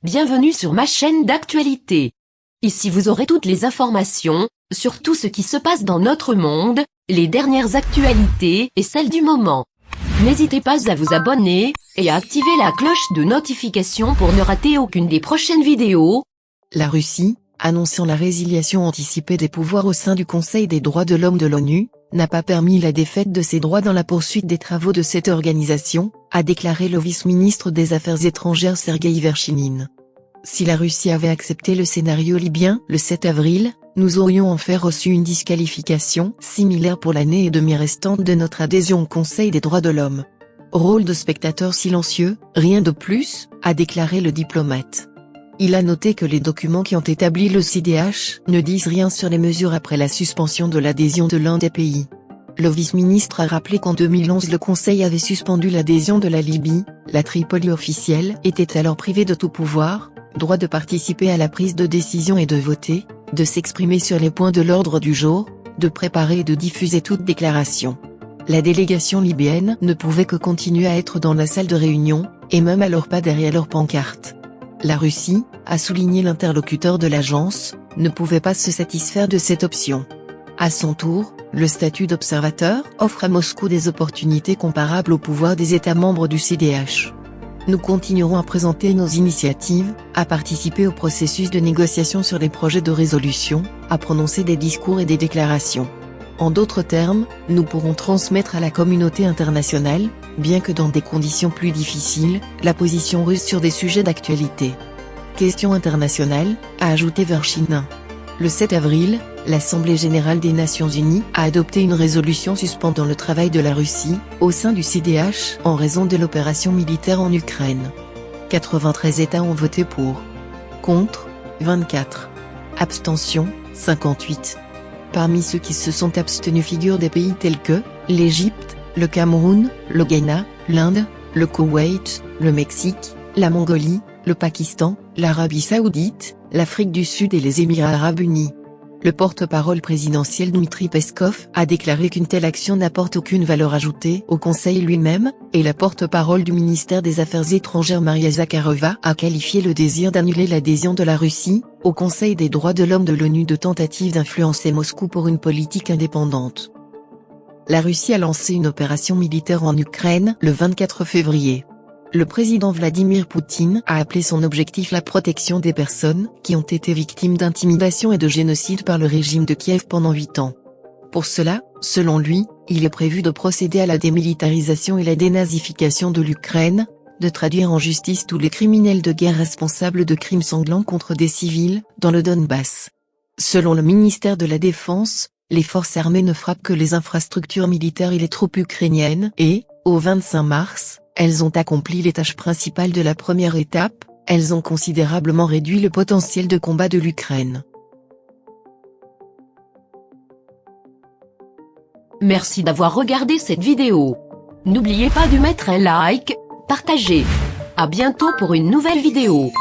bienvenue sur ma chaîne d'actualité. Ici vous aurez toutes les informations, sur tout ce qui se passe dans notre monde, les dernières actualités et celles du moment. N'hésitez pas à vous abonner, et à activer la cloche de notification pour ne rater aucune des prochaines vidéos. La Russie, annonçant la résiliation anticipée des pouvoirs au sein du Conseil des droits de l'homme de l'ONU, n'a pas permis la défaite de ses droits dans la poursuite des travaux de cette organisation, a déclaré le vice-ministre des Affaires étrangères Sergueï Verchinin. Si la Russie avait accepté le scénario libyen le 7 avril, nous aurions en fait reçu une disqualification similaire pour l'année et demie restante de notre adhésion au Conseil des droits de l'homme. Rôle de spectateur silencieux, rien de plus, a déclaré le diplomate. Il a noté que les documents qui ont établi le CDH ne disent rien sur les mesures après la suspension de l'adhésion de l'un des pays. Le vice-ministre a rappelé qu'en 2011 le Conseil avait suspendu l'adhésion de la Libye, la Tripoli officielle était alors privée de tout pouvoir, droit de participer à la prise de décision et de voter, de s'exprimer sur les points de l'ordre du jour, de préparer et de diffuser toute déclaration. La délégation libyenne ne pouvait que continuer à être dans la salle de réunion, et même alors pas derrière leur pancarte. La Russie, a souligné l'interlocuteur de l'agence, ne pouvait pas se satisfaire de cette option. À son tour, le statut d'observateur offre à Moscou des opportunités comparables au pouvoir des États membres du CDH. Nous continuerons à présenter nos initiatives, à participer au processus de négociation sur les projets de résolution, à prononcer des discours et des déclarations. En d'autres termes, nous pourrons transmettre à la communauté internationale, bien que dans des conditions plus difficiles, la position russe sur des sujets d'actualité. Question internationale, a ajouté Verchinin. Le 7 avril, l'Assemblée générale des Nations unies a adopté une résolution suspendant le travail de la Russie, au sein du CDH, en raison de l'opération militaire en Ukraine. 93 États ont voté pour. Contre, 24. Abstention, 58. Parmi ceux qui se sont abstenus figurent des pays tels que, l'Égypte, le Cameroun, le Ghana, l'Inde, le Koweït, le Mexique, la Mongolie, le Pakistan, l'Arabie Saoudite, l'Afrique du Sud et les Émirats Arabes Unis. Le porte-parole présidentiel Dmitry Peskov a déclaré qu'une telle action n'apporte aucune valeur ajoutée au Conseil lui-même, et la porte-parole du ministère des Affaires étrangères Maria Zakharova a qualifié le désir d'annuler l'adhésion de la Russie au Conseil des droits de l'homme de l'ONU de tentative d'influencer Moscou pour une politique indépendante. La Russie a lancé une opération militaire en Ukraine le 24 février. Le président Vladimir Poutine a appelé son objectif la protection des personnes qui ont été victimes d'intimidation et de génocide par le régime de Kiev pendant 8 ans. Pour cela, selon lui, il est prévu de procéder à la démilitarisation et la dénazification de l'Ukraine, de traduire en justice tous les criminels de guerre responsables de crimes sanglants contre des civils, dans le Donbass. Selon le ministère de la Défense, les forces armées ne frappent que les infrastructures militaires et les troupes ukrainiennes et, au 25 mars, elles ont accompli les tâches principales de la première étape, elles ont considérablement réduit le potentiel de combat de l'Ukraine. Merci d'avoir regardé cette vidéo. N'oubliez pas de mettre un like, partager. À bientôt pour une nouvelle vidéo.